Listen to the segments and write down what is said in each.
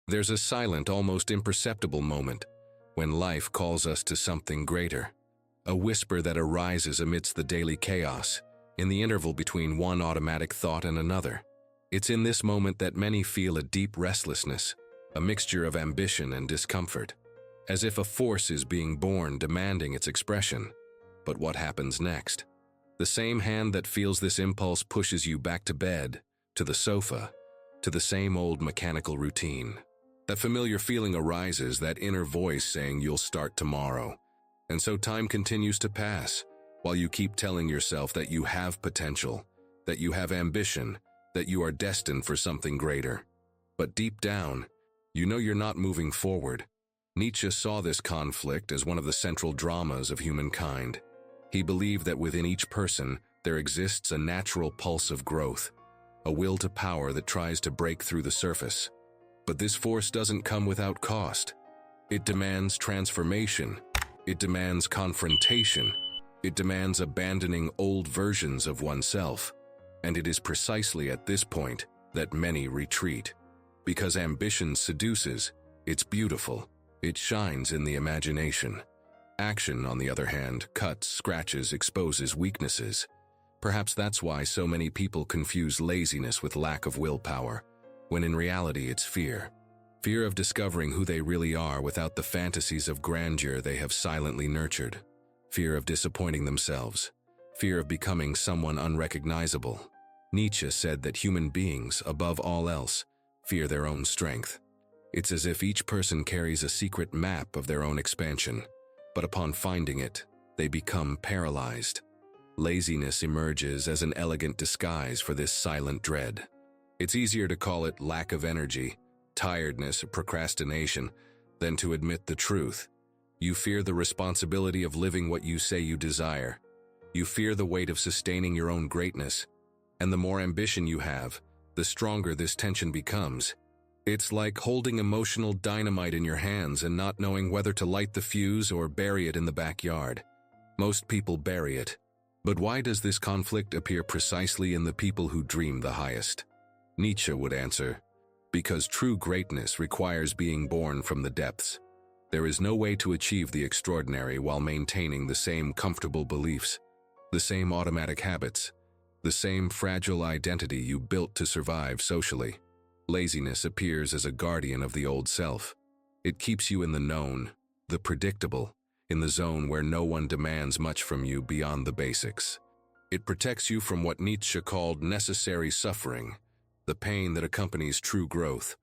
There's a silent, almost imperceptible moment when life calls us to something greater. A whisper that arises amidst the daily chaos, in the interval between one automatic thought and another. It's in this moment that many feel a deep restlessness, a mixture of ambition and discomfort, as if a force is being born demanding its expression. But what happens next? The same hand that feels this impulse pushes you back to bed, to the sofa, to the same old mechanical routine. That familiar feeling arises, that inner voice saying you'll start tomorrow. And so time continues to pass, while you keep telling yourself that you have potential, that you have ambition, that you are destined for something greater. But deep down, you know you're not moving forward. Nietzsche saw this conflict as one of the central dramas of humankind. He believed that within each person there exists a natural pulse of growth, a will to power that tries to break through the surface. But this force doesn't come without cost. It demands transformation. It demands confrontation. It demands abandoning old versions of oneself. And it is precisely at this point that many retreat. Because ambition seduces, it's beautiful. It shines in the imagination. Action, on the other hand, cuts, scratches, exposes weaknesses. Perhaps that's why so many people confuse laziness with lack of willpower, when in reality it's fear. Fear of discovering who they really are without the fantasies of grandeur they have silently nurtured. Fear of disappointing themselves. Fear of becoming someone unrecognizable. Nietzsche said that human beings, above all else, fear their own strength. It's as if each person carries a secret map of their own expansion, but upon finding it, they become paralyzed. Laziness emerges as an elegant disguise for this silent dread. It's easier to call it lack of energy, tiredness, or procrastination than to admit the truth. You fear the responsibility of living what you say you desire. You fear the weight of sustaining your own greatness. And the more ambition you have, the stronger this tension becomes. It's like holding emotional dynamite in your hands and not knowing whether to light the fuse or bury it in the backyard. Most people bury it. But why does this conflict appear precisely in the people who dream the highest? Nietzsche would answer, because true greatness requires being born from the depths. There is no way to achieve the extraordinary while maintaining the same comfortable beliefs, the same automatic habits, the same fragile identity you built to survive socially. Laziness appears as a guardian of the old self. It keeps you in the known, the predictable, in the zone where no one demands much from you beyond the basics. It protects you from what Nietzsche called necessary suffering, the pain that accompanies true growth.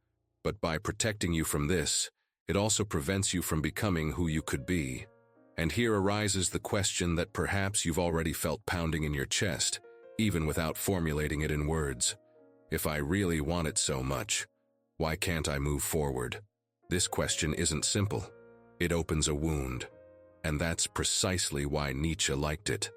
But by protecting you from this, it also prevents you from becoming who you could be. And here arises the question that perhaps you've already felt pounding in your chest, even without formulating it in words. If I really want it so much, why can't I move forward? This question isn't simple. It opens a wound. And that's precisely why Nietzsche liked it.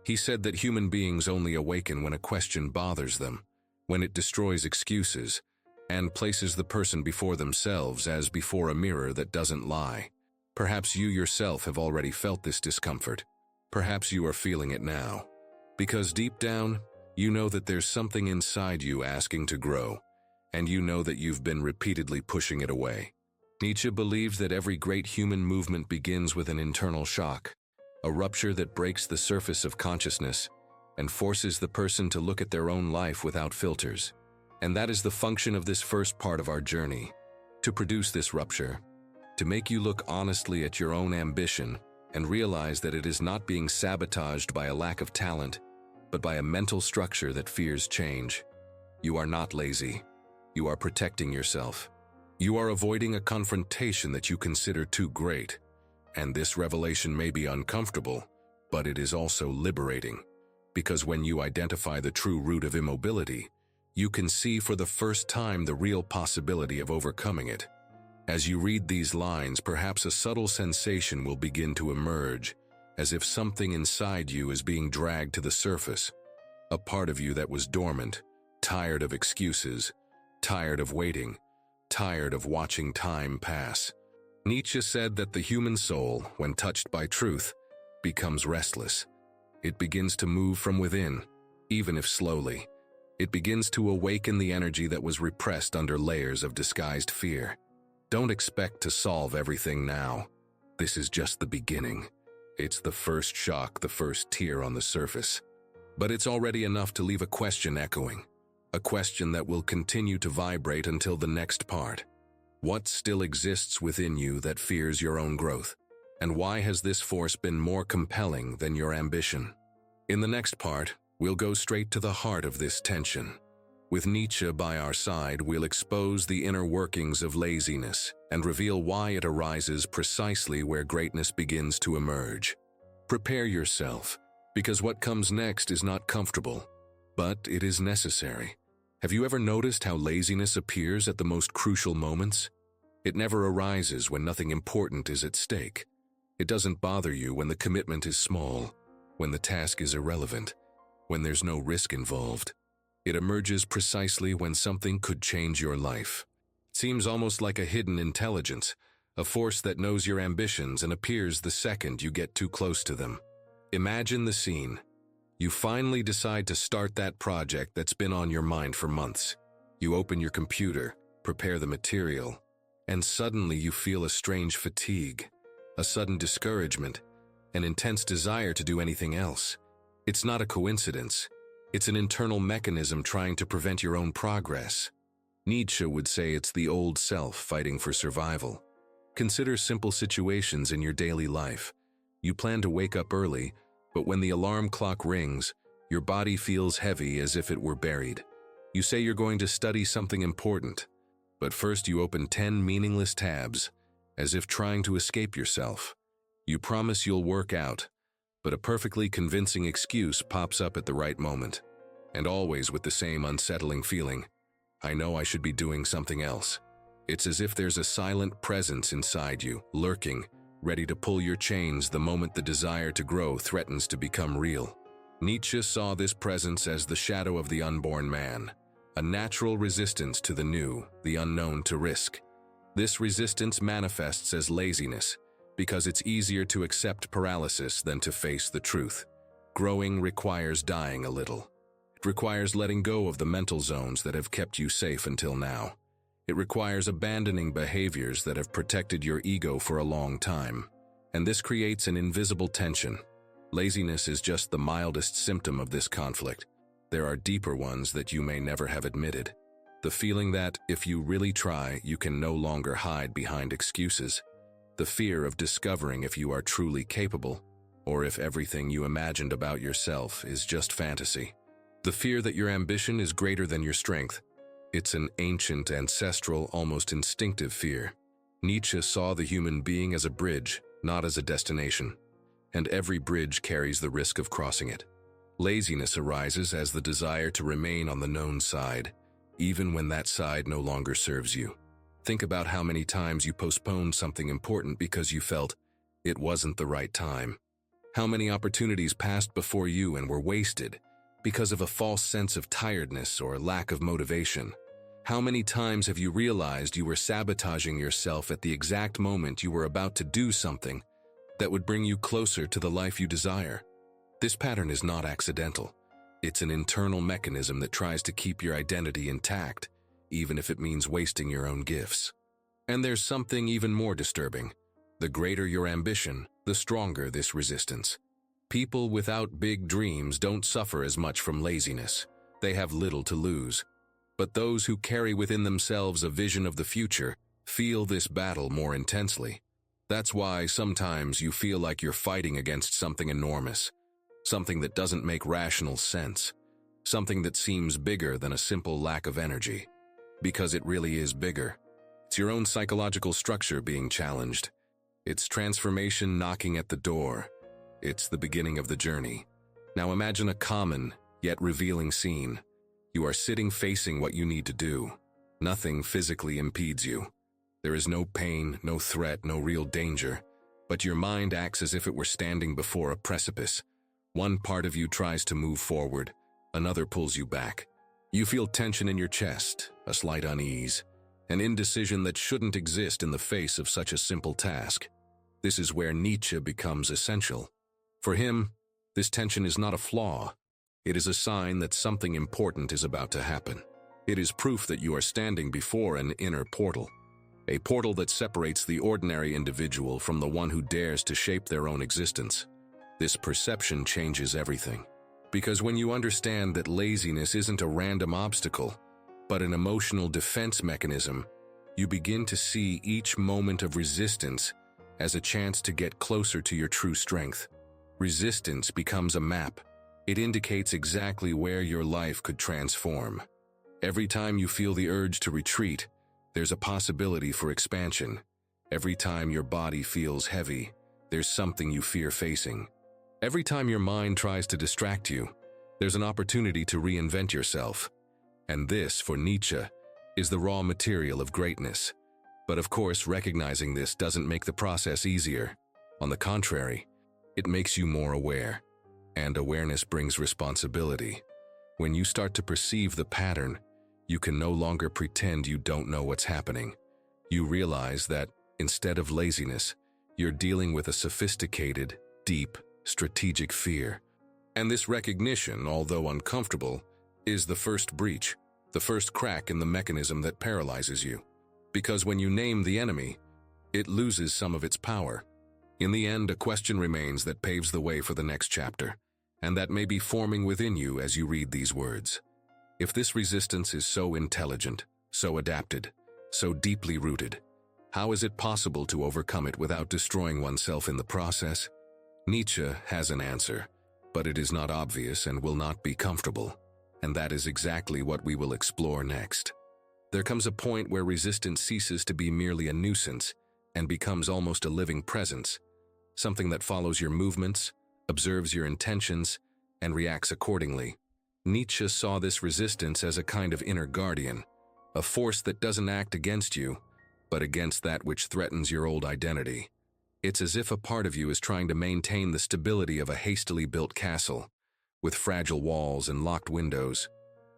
He said that human beings only awaken when a question bothers them, when it destroys excuses, and places the person before themselves as before a mirror that doesn't lie. Perhaps you yourself have already felt this discomfort. Perhaps you are feeling it now. Because deep down, you know that there's something inside you asking to grow, and you know that you've been repeatedly pushing it away. Nietzsche believed that every great human movement begins with an internal shock, a rupture that breaks the surface of consciousness and forces the person to look at their own life without filters. And that is the function of this first part of our journey, to produce this rupture, to make you look honestly at your own ambition and realize that it is not being sabotaged by a lack of talent, but by a mental structure that fears change. You are not lazy. You are protecting yourself. You are avoiding a confrontation that you consider too great. And this revelation may be uncomfortable, but it is also liberating. Because when you identify the true root of immobility, you can see for the first time the real possibility of overcoming it. As you read these lines, perhaps a subtle sensation will begin to emerge, as if something inside you is being dragged to the surface, a part of you that was dormant, tired of excuses, tired of waiting, tired of watching time pass. Nietzsche said that the human soul, when touched by truth, becomes restless. It begins to move from within, even if slowly. It begins to awaken the energy that was repressed under layers of disguised fear. Don't expect to solve everything now. This is just the beginning. It's the first shock, the first tear on the surface. But it's already enough to leave a question echoing, a question that will continue to vibrate until the next part. What still exists within you that fears your own growth? And why has this force been more compelling than your ambition? In the next part, we'll go straight to the heart of this tension. With Nietzsche by our side, we'll expose the inner workings of laziness and reveal why it arises precisely where greatness begins to emerge. Prepare yourself, because what comes next is not comfortable, but it is necessary. Have you ever noticed how laziness appears at the most crucial moments? It never arises when nothing important is at stake. It doesn't bother you when the commitment is small, when the task is irrelevant, when there's no risk involved. It emerges precisely when something could change your life. It seems almost like a hidden intelligence, a force that knows your ambitions and appears the second you get too close to them. Imagine the scene. You finally decide to start that project that's been on your mind for months. You open your computer, prepare the material, and suddenly you feel a strange fatigue, a sudden discouragement, an intense desire to do anything else. It's not a coincidence. It's an internal mechanism trying to prevent your own progress. Nietzsche would say it's the old self fighting for survival. Consider simple situations in your daily life. You plan to wake up early, but when the alarm clock rings, your body feels heavy as if it were buried. You say you're going to study something important, but first you open 10 meaningless tabs, as if trying to escape yourself. You promise you'll work out, but a perfectly convincing excuse pops up at the right moment, and always with the same unsettling feeling. I know I should be doing something else. It's as if there's a silent presence inside you, lurking, ready to pull your chains the moment the desire to grow threatens to become real. Nietzsche saw this presence as the shadow of the unborn man, a natural resistance to the new, the unknown to risk. This resistance manifests as laziness, because it's easier to accept paralysis than to face the truth. Growing requires dying a little. It requires letting go of the mental zones that have kept you safe until now. It requires abandoning behaviors that have protected your ego for a long time. And this creates an invisible tension. Laziness is just the mildest symptom of this conflict. There are deeper ones that you may never have admitted. The feeling that, if you really try, you can no longer hide behind excuses. The fear of discovering if you are truly capable, or if everything you imagined about yourself is just fantasy. The fear that your ambition is greater than your strength. It's an ancient, ancestral, almost instinctive fear. Nietzsche saw the human being as a bridge, not as a destination. And every bridge carries the risk of crossing it. Laziness arises as the desire to remain on the known side, even when that side no longer serves you. Think about how many times you postponed something important because you felt it wasn't the right time. How many opportunities passed before you and were wasted because of a false sense of tiredness or lack of motivation. How many times have you realized you were sabotaging yourself at the exact moment you were about to do something that would bring you closer to the life you desire? This pattern is not accidental. It's an internal mechanism that tries to keep your identity intact, even if it means wasting your own gifts. And there's something even more disturbing. The greater your ambition, the stronger this resistance. People without big dreams don't suffer as much from laziness. They have little to lose. But those who carry within themselves a vision of the future feel this battle more intensely. That's why sometimes you feel like you're fighting against something enormous, something that doesn't make rational sense, something that seems bigger than a simple lack of energy. Because it really is bigger. It's your own psychological structure being challenged. It's transformation knocking at the door. It's the beginning of the journey. Now imagine a common, yet revealing scene. You are sitting facing what you need to do. Nothing physically impedes you. There is no pain, no threat, no real danger. But your mind acts as if it were standing before a precipice. One part of you tries to move forward. Another pulls you back. You feel tension in your chest, a slight unease, an indecision that shouldn't exist in the face of such a simple task. This is where Nietzsche becomes essential. For him, this tension is not a flaw. It is a sign that something important is about to happen. It is proof that you are standing before an inner portal. a portal that separates the ordinary individual from the one who dares to shape their own existence. This perception changes everything. Because when you understand that laziness isn't a random obstacle, but an emotional defense mechanism, you begin to see each moment of resistance as a chance to get closer to your true strength. Resistance becomes a map. It indicates exactly where your life could transform. Every time you feel the urge to retreat, there's a possibility for expansion. Every time your body feels heavy, there's something you fear facing. Every time your mind tries to distract you, there's an opportunity to reinvent yourself. And this, for Nietzsche, is the raw material of greatness. But of course, recognizing this doesn't make the process easier. On the contrary, it makes you more aware. And awareness brings responsibility. When you start to perceive the pattern, you can no longer pretend you don't know what's happening. You realize that, instead of laziness, you're dealing with a sophisticated, deep, strategic fear. And this recognition, although uncomfortable, is the first breach, the first crack in the mechanism that paralyzes you. Because when you name the enemy, it loses some of its power. In the end, a question remains that paves the way for the next chapter, and that may be forming within you as you read these words. If this resistance is so intelligent, so adapted, so deeply rooted, how is it possible to overcome it without destroying oneself in the process? Nietzsche has an answer, but it is not obvious and will not be comfortable, and that is exactly what we will explore next. There comes a point where resistance ceases to be merely a nuisance and becomes almost a living presence, something that follows your movements, observes your intentions, and reacts accordingly. Nietzsche saw this resistance as a kind of inner guardian, a force that doesn't act against you, but against that which threatens your old identity. It's as if a part of you is trying to maintain the stability of a hastily built castle, with fragile walls and locked windows.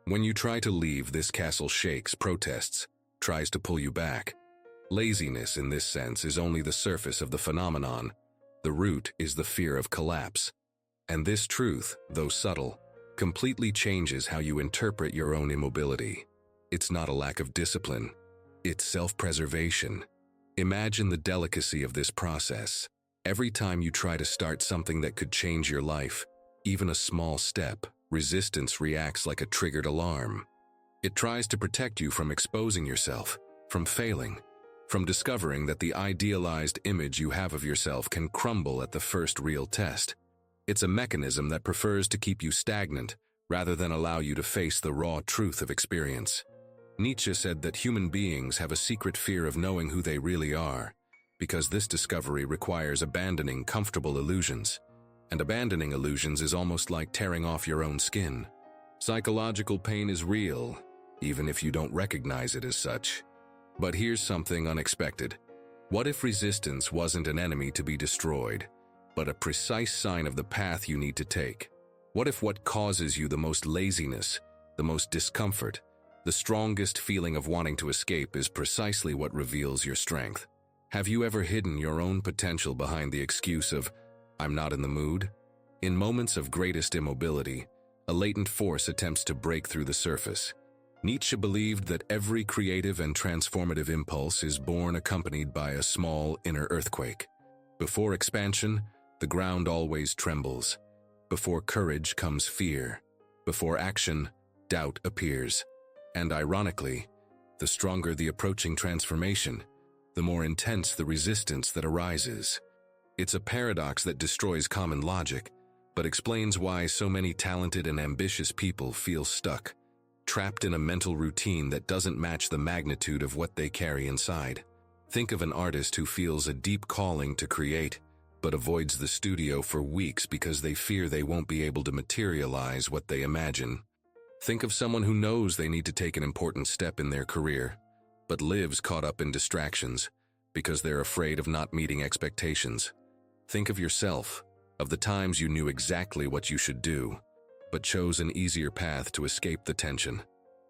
When you try to leave, this castle shakes, protests, tries to pull you back. Laziness, in this sense, is only the surface of the phenomenon. The root is the fear of collapse. And this truth, though subtle, completely changes how you interpret your own immobility. It's not a lack of discipline. It's self-preservation. Imagine the delicacy of this process. Every time you try to start something that could change your life, even a small step, resistance reacts like a triggered alarm. It tries to protect you from exposing yourself, from failing, from discovering that the idealized image you have of yourself can crumble at the first real test. It's a mechanism that prefers to keep you stagnant rather than allow you to face the raw truth of experience. Nietzsche said that human beings have a secret fear of knowing who they really are, because this discovery requires abandoning comfortable illusions. And abandoning illusions is almost like tearing off your own skin. Psychological pain is real, even if you don't recognize it as such. But here's something unexpected. What if resistance wasn't an enemy to be destroyed, but a precise sign of the path you need to take? What if what causes you the most laziness, the most discomfort, the strongest feeling of wanting to escape is precisely what reveals your strength? Have you ever hidden your own potential behind the excuse of, "I'm not in the mood"? In moments of greatest immobility, a latent force attempts to break through the surface. Nietzsche believed that every creative and transformative impulse is born accompanied by a small inner earthquake. Before expansion, the ground always trembles. Before courage comes fear. Before action, doubt appears. And ironically, the stronger the approaching transformation, the more intense the resistance that arises. It's a paradox that destroys common logic, but explains why so many talented and ambitious people feel stuck, trapped in a mental routine that doesn't match the magnitude of what they carry inside. Think of an artist who feels a deep calling to create, but avoids the studio for weeks because they fear they won't be able to materialize what they imagine. Think of someone who knows they need to take an important step in their career, but lives caught up in distractions because they're afraid of not meeting expectations. Think of yourself, of the times you knew exactly what you should do, but chose an easier path to escape the tension.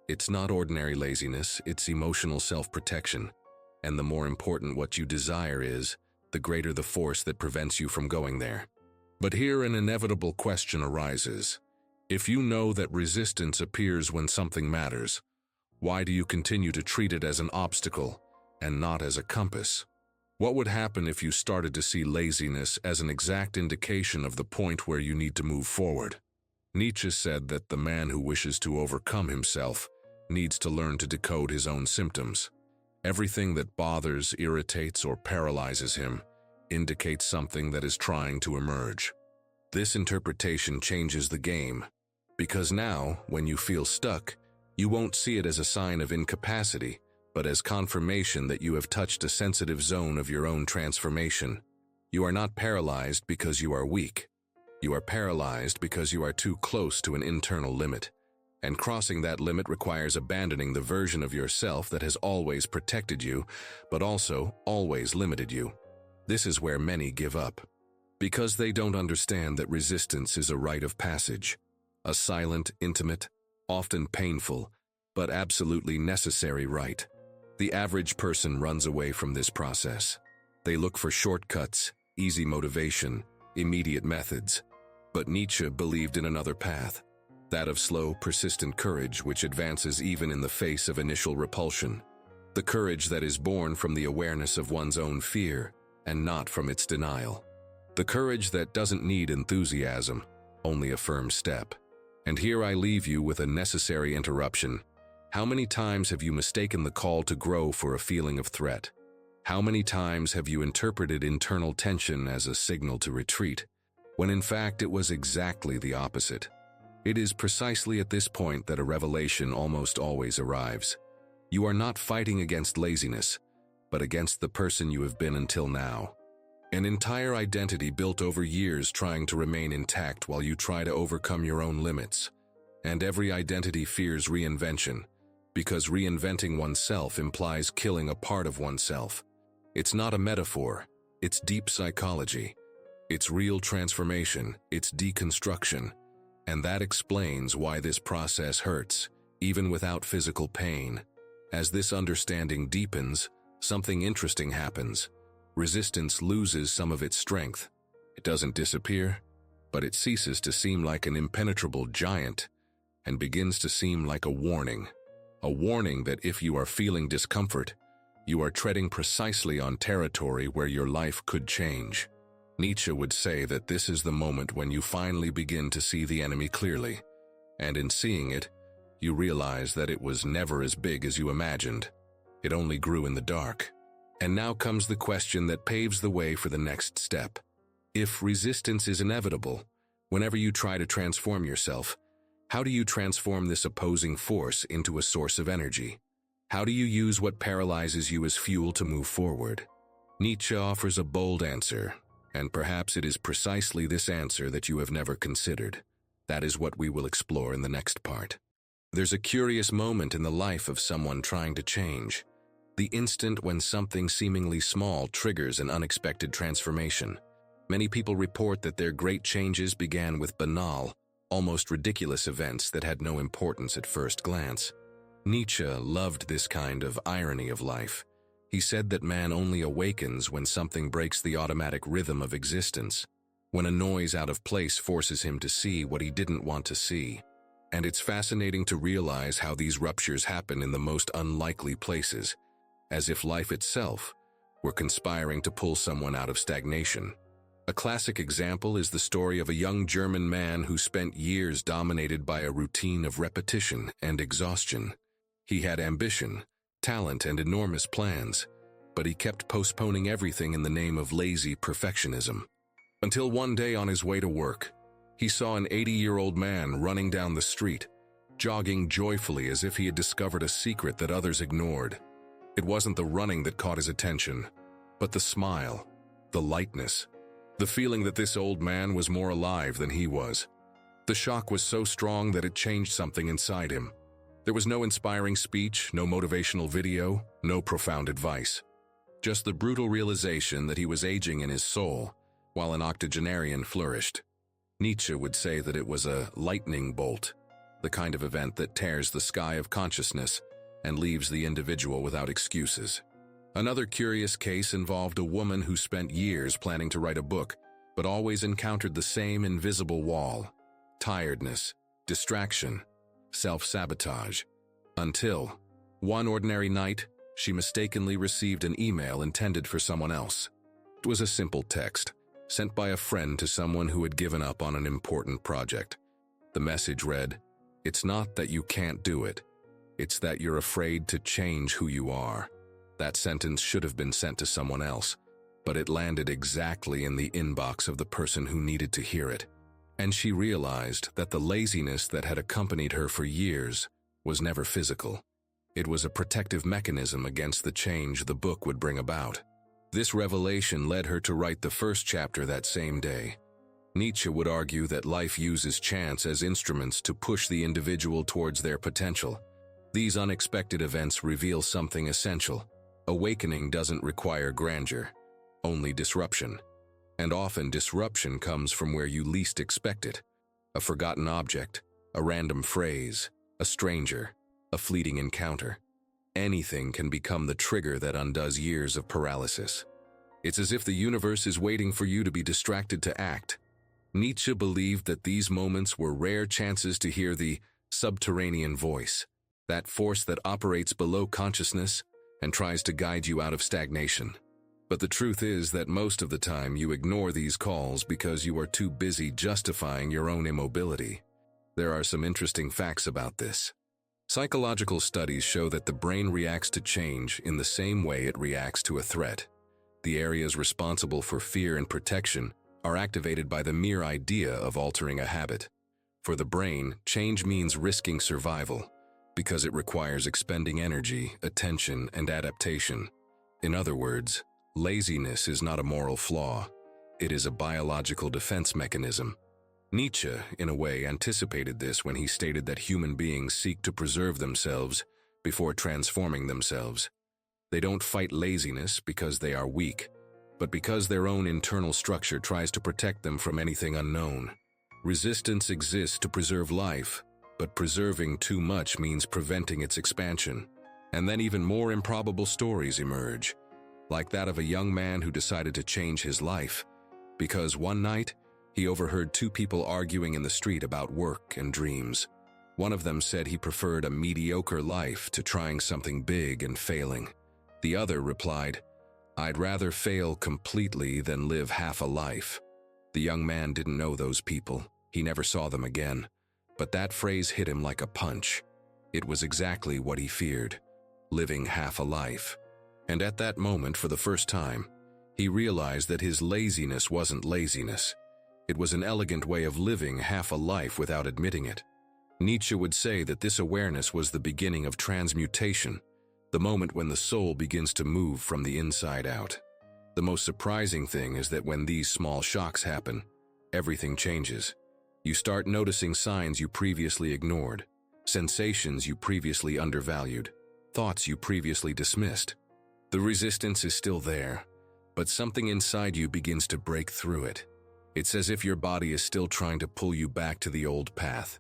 It's not ordinary laziness, it's emotional self-protection. And the more important what you desire is, the greater the force that prevents you from going there. But here an inevitable question arises. If you know that resistance appears when something matters, why do you continue to treat it as an obstacle and not as a compass. What would happen if you started to see laziness as an exact indication of the point where you need to move forward? Nietzsche said that the man who wishes to overcome himself needs to learn to decode his own symptoms. Everything that bothers, irritates, or paralyzes him indicates something that is trying to emerge. This interpretation changes the game, because now, when you feel stuck, you won't see it as a sign of incapacity, but as confirmation that you have touched a sensitive zone of your own transformation. You are not paralyzed because you are weak. You are paralyzed because you are too close to an internal limit. And crossing that limit requires abandoning the version of yourself that has always protected you, but also always limited you. This is where many give up, because they don't understand that resistance is a rite of passage, a silent, intimate, often painful, but absolutely necessary rite. The average person runs away from this process. They look for shortcuts, easy motivation, immediate methods. But Nietzsche believed in another path, that of slow, persistent courage which advances even in the face of initial repulsion. The courage that is born from the awareness of one's own fear and not from its denial. The courage that doesn't need enthusiasm, only a firm step. And here I leave you with a necessary interruption. How many times have you mistaken the call to grow for a feeling of threat? How many times have you interpreted internal tension as a signal to retreat, when in fact it was exactly the opposite? It is precisely at this point that a revelation almost always arrives. You are not fighting against laziness, but against the person you have been until now. An entire identity built over years trying to remain intact while you try to overcome your own limits. And every identity fears reinvention, because reinventing oneself implies killing a part of oneself. It's not a metaphor, it's deep psychology. It's real transformation, it's deconstruction. And that explains why this process hurts, even without physical pain. As this understanding deepens, something interesting happens. Resistance loses some of its strength. It doesn't disappear, but it ceases to seem like an impenetrable giant and begins to seem like a warning that if you are feeling discomfort, you are treading precisely on territory where your life could change. Nietzsche would say that this is the moment when you finally begin to see the enemy clearly, and in seeing it, you realize that it was never as big as you imagined. It only grew in the dark. And now comes the question that paves the way for the next step. If resistance is inevitable, whenever you try to transform yourself, how do you transform this opposing force into a source of energy? How do you use what paralyzes you as fuel to move forward? Nietzsche offers a bold answer, and perhaps it is precisely this answer that you have never considered. That is what we will explore in the next part. There's a curious moment in the life of someone trying to change. The instant when something seemingly small triggers an unexpected transformation. Many people report that their great changes began with banal, almost ridiculous events that had no importance at first glance. Nietzsche loved this kind of irony of life. He said that man only awakens when something breaks the automatic rhythm of existence, when a noise out of place forces him to see what he didn't want to see. And it's fascinating to realize how these ruptures happen in the most unlikely places, as if life itself were conspiring to pull someone out of stagnation. A classic example is the story of a young German man who spent years dominated by a routine of repetition and exhaustion. He had ambition, talent, and enormous plans, but he kept postponing everything in the name of lazy perfectionism. Until one day on his way to work, he saw an 80-year-old man running down the street, jogging joyfully as if he had discovered a secret that others ignored. It wasn't the running that caught his attention, but the smile, the lightness, the feeling that this old man was more alive than he was. The shock was so strong that it changed something inside him. There was no inspiring speech, no motivational video, no profound advice. Just the brutal realization that he was aging in his soul, while an octogenarian flourished. Nietzsche would say that it was a lightning bolt, the kind of event that tears the sky of consciousness and leaves the individual without excuses. Another curious case involved a woman who spent years planning to write a book, but always encountered the same invisible wall: tiredness, distraction, self-sabotage. Until, one ordinary night, she mistakenly received an email intended for someone else. It was a simple text, sent by a friend to someone who had given up on an important project. The message read, "It's not that you can't do it. It's that you're afraid to change who you are." That sentence should have been sent to someone else, but it landed exactly in the inbox of the person who needed to hear it. And she realized that the laziness that had accompanied her for years was never physical. It was a protective mechanism against the change the book would bring about. This revelation led her to write the first chapter that same day. Nietzsche would argue that life uses chance as instruments to push the individual towards their potential. These unexpected events reveal something essential. Awakening doesn't require grandeur, only disruption. And often disruption comes from where you least expect it. A forgotten object, a random phrase, a stranger, a fleeting encounter. Anything can become the trigger that undoes years of paralysis. It's as if the universe is waiting for you to be distracted to act. Nietzsche believed that these moments were rare chances to hear the subterranean voice, that force that operates below consciousness and tries to guide you out of stagnation. But the truth is that most of the time you ignore these calls because you are too busy justifying your own immobility. There are some interesting facts about this. Psychological studies show that the brain reacts to change in the same way it reacts to a threat. The areas responsible for fear and protection are activated by the mere idea of altering a habit. For the brain, change means risking survival, because it requires expending energy, attention, and adaptation. In other words, laziness is not a moral flaw. It is a biological defense mechanism. Nietzsche, in a way, anticipated this when he stated that human beings seek to preserve themselves before transforming themselves. They don't fight laziness because they are weak, but because their own internal structure tries to protect them from anything unknown. Resistance exists to preserve life, but preserving too much means preventing its expansion. And then even more improbable stories emerge, like that of a young man who decided to change his life, because one night, he overheard two people arguing in the street about work and dreams. One of them said he preferred a mediocre life to trying something big and failing. The other replied, "I'd rather fail completely than live half a life." The young man didn't know those people. He never saw them again. But that phrase hit him like a punch. It was exactly what he feared, living half a life. And at that moment, for the first time, he realized that his laziness wasn't laziness. It was an elegant way of living half a life without admitting it. Nietzsche would say that this awareness was the beginning of transmutation, the moment when the soul begins to move from the inside out. The most surprising thing is that when these small shocks happen, everything changes. You start noticing signs you previously ignored, sensations you previously undervalued, thoughts you previously dismissed. The resistance is still there, but something inside you begins to break through it. It's as if your body is still trying to pull you back to the old path,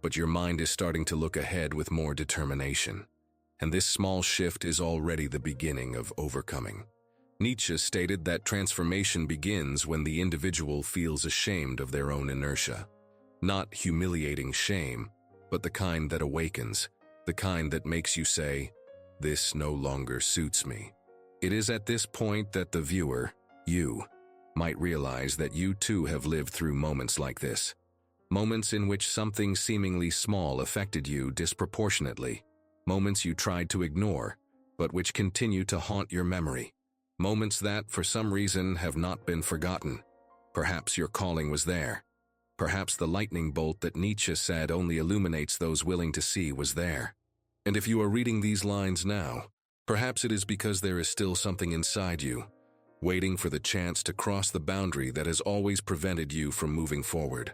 but your mind is starting to look ahead with more determination. And this small shift is already the beginning of overcoming. Nietzsche stated that transformation begins when the individual feels ashamed of their own inertia. Not humiliating shame, but the kind that awakens, the kind that makes you say, "This no longer suits me." It is at this point that the viewer, you, might realize that you too have lived through moments like this. Moments in which something seemingly small affected you disproportionately. Moments you tried to ignore, but which continue to haunt your memory. Moments that, for some reason, have not been forgotten. Perhaps your calling was there. Perhaps the lightning bolt that Nietzsche said only illuminates those willing to see was there. And if you are reading these lines now, perhaps it is because there is still something inside you, waiting for the chance to cross the boundary that has always prevented you from moving forward.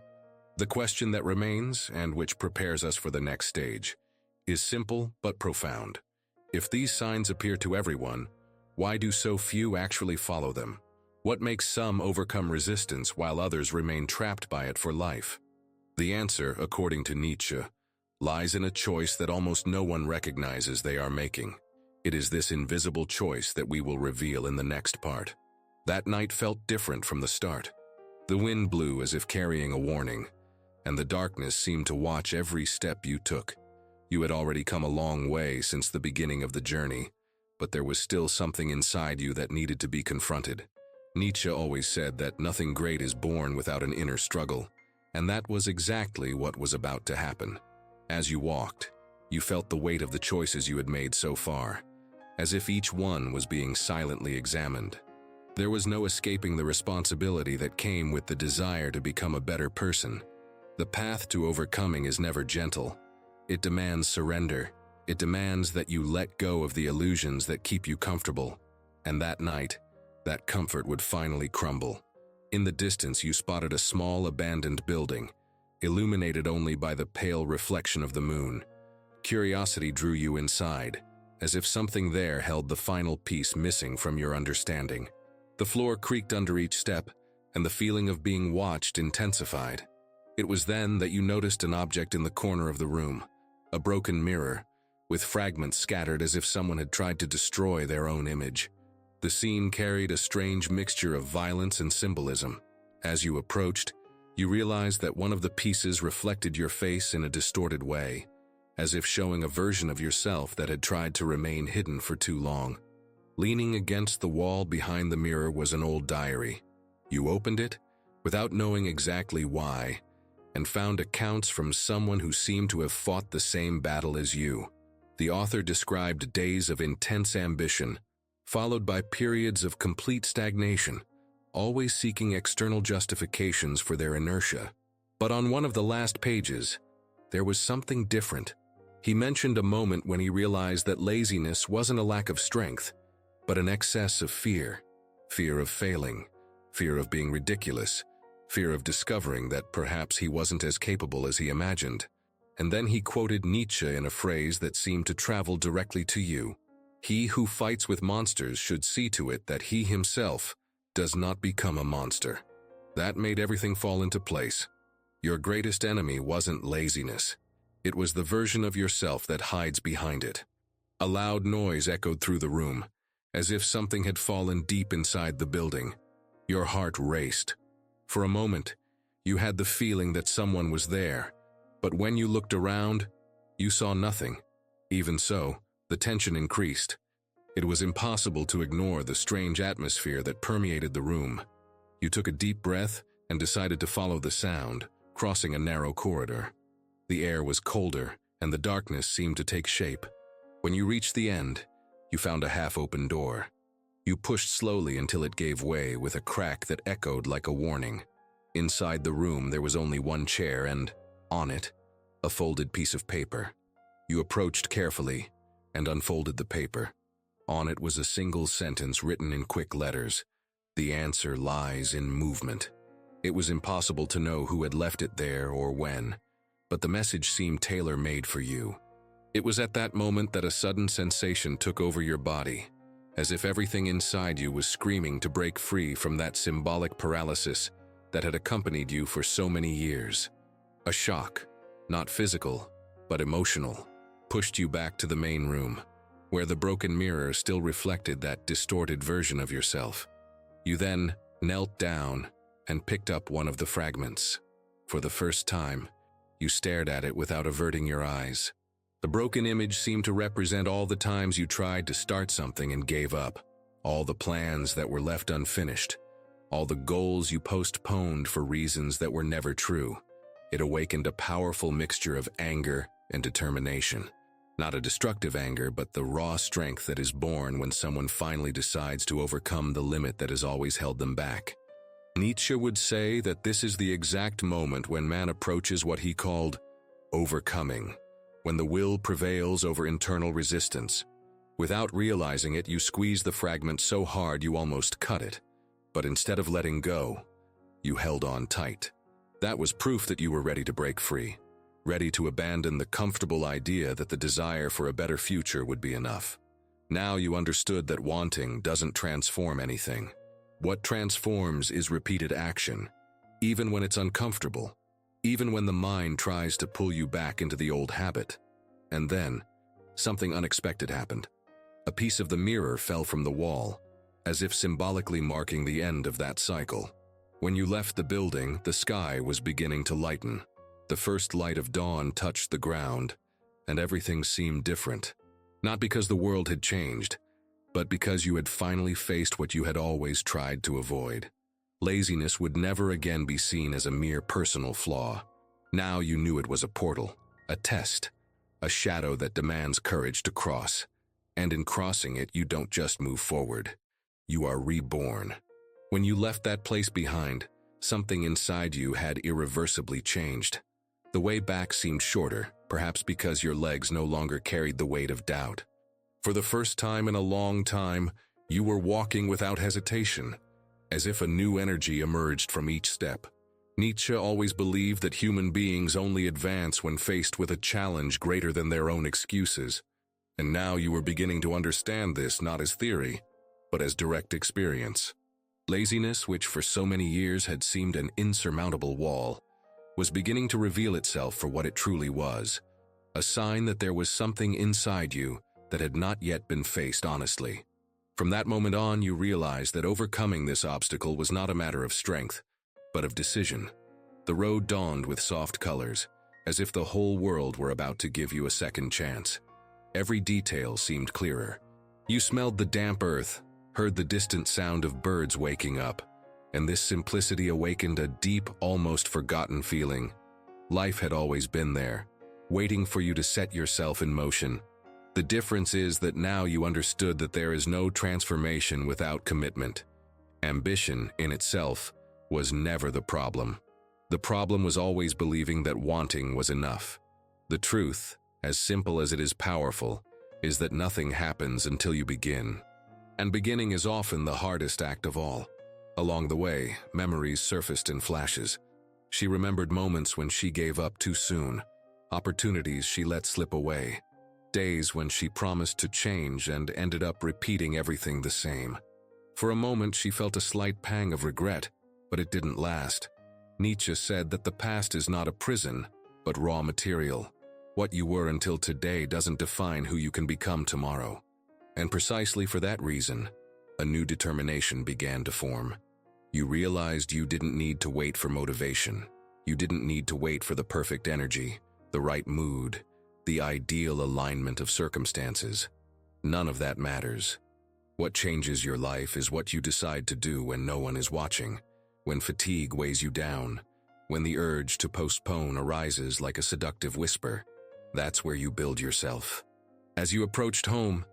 The question that remains, and which prepares us for the next stage, is simple but profound. If these signs appear to everyone, why do so few actually follow them? What makes some overcome resistance while others remain trapped by it for life? The answer, according to Nietzsche, lies in a choice that almost no one recognizes they are making. It is this invisible choice that we will reveal in the next part. That night felt different from the start. The wind blew as if carrying a warning, and the darkness seemed to watch every step you took. You had already come a long way since the beginning of the journey, but there was still something inside you that needed to be confronted. Nietzsche always said that nothing great is born without an inner struggle, and that was exactly what was about to happen. As you walked, you felt the weight of the choices you had made so far, as if each one was being silently examined. There was no escaping the responsibility that came with the desire to become a better person. The path to overcoming is never gentle. It demands surrender. It demands that you let go of the illusions that keep you comfortable. And that night, that comfort would finally crumble. In the distance, you spotted a small abandoned building, illuminated only by the pale reflection of the moon. Curiosity drew you inside, as if something there held the final piece missing from your understanding. The floor creaked under each step, and the feeling of being watched intensified. It was then that you noticed an object in the corner of the room, a broken mirror, with fragments scattered as if someone had tried to destroy their own image. The scene carried a strange mixture of violence and symbolism. As you approached, you realized that one of the pieces reflected your face in a distorted way, as if showing a version of yourself that had tried to remain hidden for too long. Leaning against the wall behind the mirror was an old diary. You opened it, without knowing exactly why, and found accounts from someone who seemed to have fought the same battle as you. The author described days of intense ambition, followed by periods of complete stagnation, always seeking external justifications for their inertia. But on one of the last pages, there was something different. He mentioned a moment when he realized that laziness wasn't a lack of strength, but an excess of fear. Fear of failing, fear of being ridiculous, fear of discovering that perhaps he wasn't as capable as he imagined. And then he quoted Nietzsche in a phrase that seemed to travel directly to you. He who fights with monsters should see to it that he himself does not become a monster. That made everything fall into place. Your greatest enemy wasn't laziness. It was the version of yourself that hides behind it. A loud noise echoed through the room, as if something had fallen deep inside the building. Your heart raced. For a moment, you had the feeling that someone was there, but when you looked around, you saw nothing. Even so, the tension increased. It was impossible to ignore the strange atmosphere that permeated the room. You took a deep breath and decided to follow the sound, crossing a narrow corridor. The air was colder, and the darkness seemed to take shape. When you reached the end, you found a half-open door. You pushed slowly until it gave way with a crack that echoed like a warning. Inside the room, there was only one chair and, on it, a folded piece of paper. You approached carefully and unfolded the paper. On it was a single sentence written in quick letters. The answer lies in movement. It was impossible to know who had left it there or when, but the message seemed tailor-made for you. It was at that moment that a sudden sensation took over your body, as if everything inside you was screaming to break free from that symbolic paralysis that had accompanied you for so many years. A shock, not physical, but emotional, pushed you back to the main room, where the broken mirror still reflected that distorted version of yourself. You then knelt down and picked up one of the fragments. For the first time, you stared at it without averting your eyes. The broken image seemed to represent all the times you tried to start something and gave up, all the plans that were left unfinished, all the goals you postponed for reasons that were never true. It awakened a powerful mixture of anger and determination. Not a destructive anger, but the raw strength that is born when someone finally decides to overcome the limit that has always held them back. Nietzsche would say that this is the exact moment when man approaches what he called overcoming, when the will prevails over internal resistance. Without realizing it, you squeezed the fragment so hard you almost cut it. But instead of letting go, you held on tight. That was proof that you were ready to break free, ready to abandon the comfortable idea that the desire for a better future would be enough. Now you understood that wanting doesn't transform anything. What transforms is repeated action, even when it's uncomfortable, even when the mind tries to pull you back into the old habit. And then, something unexpected happened. A piece of the mirror fell from the wall, as if symbolically marking the end of that cycle. When you left the building, the sky was beginning to lighten. The first light of dawn touched the ground, and everything seemed different. Not because the world had changed, but because you had finally faced what you had always tried to avoid. Laziness would never again be seen as a mere personal flaw. Now you knew it was a portal, a test, a shadow that demands courage to cross. And in crossing it, you don't just move forward. You are reborn. When you left that place behind, something inside you had irreversibly changed. The way back seemed shorter, perhaps because your legs no longer carried the weight of doubt. For the first time in a long time, you were walking without hesitation, as if a new energy emerged from each step. Nietzsche always believed that human beings only advance when faced with a challenge greater than their own excuses. And now you were beginning to understand this not as theory, but as direct experience. Laziness, which for so many years had seemed an insurmountable wall, was beginning to reveal itself for what it truly was, a sign that there was something inside you that had not yet been faced honestly. From that moment on, you realized that overcoming this obstacle was not a matter of strength, but of decision. The road dawned with soft colors, as if the whole world were about to give you a second chance. Every detail seemed clearer. You smelled the damp earth, heard the distant sound of birds waking up, and this simplicity awakened a deep, almost forgotten feeling. Life had always been there, waiting for you to set yourself in motion. The difference is that now you understood that there is no transformation without commitment. Ambition, in itself, was never the problem. The problem was always believing that wanting was enough. The truth, as simple as it is powerful, is that nothing happens until you begin. And beginning is often the hardest act of all. Along the way, memories surfaced in flashes. She remembered moments when she gave up too soon, opportunities she let slip away, days when she promised to change and ended up repeating everything the same. For a moment, she felt a slight pang of regret, but it didn't last. Nietzsche said that the past is not a prison, but raw material. What you were until today doesn't define who you can become tomorrow. And precisely for that reason, a new determination began to form. You realized you didn't need to wait for motivation. You didn't need to wait for the perfect energy, the right mood, the ideal alignment of circumstances. None of that matters. What changes your life is what you decide to do when no one is watching, when fatigue weighs you down, when the urge to postpone arises like a seductive whisper. That's where you build yourself. As you approached home,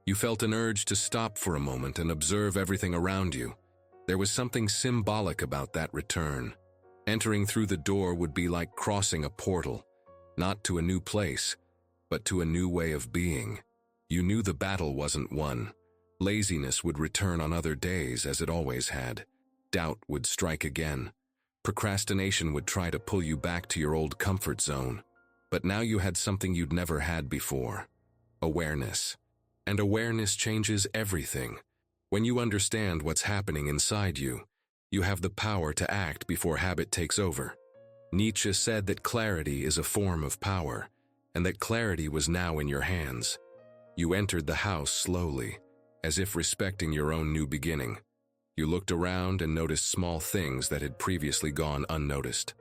you felt an urge to stop for a moment and observe everything around you. There was something symbolic about that return. Entering through the door would be like crossing a portal, not to a new place, but to a new way of being. You knew the battle wasn't won. Laziness would return on other days as it always had. Doubt would strike again. Procrastination would try to pull you back to your old comfort zone. But now you had something you'd never had before. Awareness. And awareness changes everything. When you understand what's happening inside you, you have the power to act before habit takes over. Nietzsche said that clarity is a form of power, and that clarity was now in your hands. You entered the house slowly, as if respecting your own new beginning. You looked around and noticed small things that had previously gone unnoticed.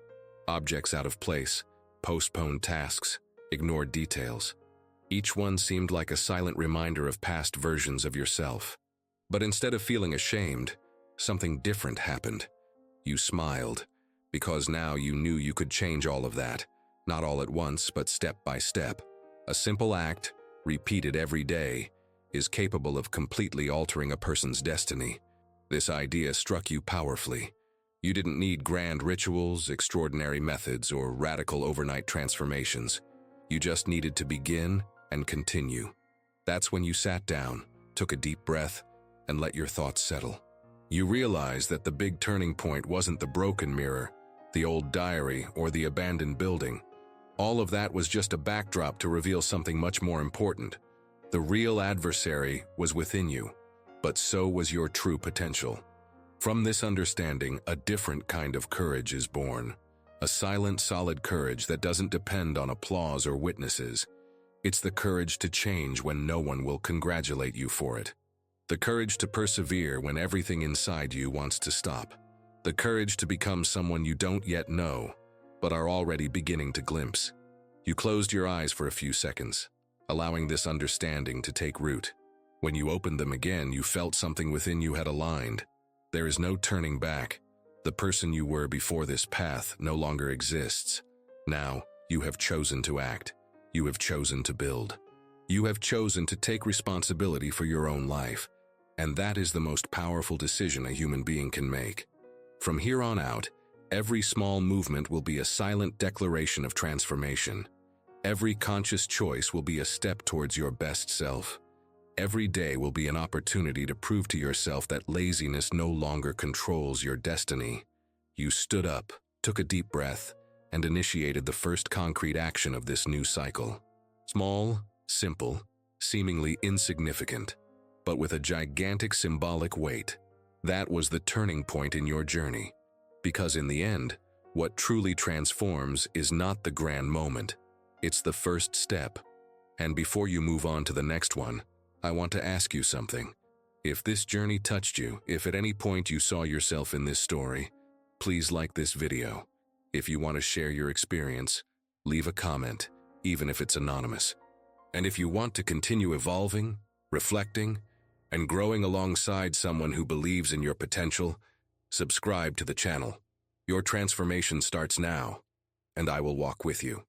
Objects out of place, postponed tasks, ignored details. Each one seemed like a silent reminder of past versions of yourself. But instead of feeling ashamed, something different happened. You smiled, because now you knew you could change all of that, not all at once, but step by step. A simple act, repeated every day, is capable of completely altering a person's destiny. This idea struck you powerfully. You didn't need grand rituals, extraordinary methods, or radical overnight transformations. You just needed to begin and continue. That's when you sat down, took a deep breath, and let your thoughts settle. You realized that the big turning point wasn't the broken mirror, the old diary, or the abandoned building. All of that was just a backdrop to reveal something much more important. The real adversary was within you, but so was your true potential. From this understanding, a different kind of courage is born. A silent, solid courage that doesn't depend on applause or witnesses. It's the courage to change when no one will congratulate you for it. The courage to persevere when everything inside you wants to stop. The courage to become someone you don't yet know, but are already beginning to glimpse. You closed your eyes for a few seconds, allowing this understanding to take root. When you opened them again, you felt something within you had aligned. There is no turning back. The person you were before this path no longer exists. Now, you have chosen to act. You have chosen to build. You have chosen to take responsibility for your own life. And that is the most powerful decision a human being can make. From here on out, every small movement will be a silent declaration of transformation. Every conscious choice will be a step towards your best self. Every day will be an opportunity to prove to yourself that laziness no longer controls your destiny. You stood up, took a deep breath, and initiated the first concrete action of this new cycle. Small, simple, seemingly insignificant, but with a gigantic symbolic weight. That was the turning point in your journey. Because in the end, what truly transforms is not the grand moment. It's the first step. And before you move on to the next one, I want to ask you something. If this journey touched you, if at any point you saw yourself in this story, please like this video. If you want to share your experience, leave a comment, even if it's anonymous. And if you want to continue evolving, reflecting, and growing alongside someone who believes in your potential, subscribe to the channel. Your transformation starts now, and I will walk with you.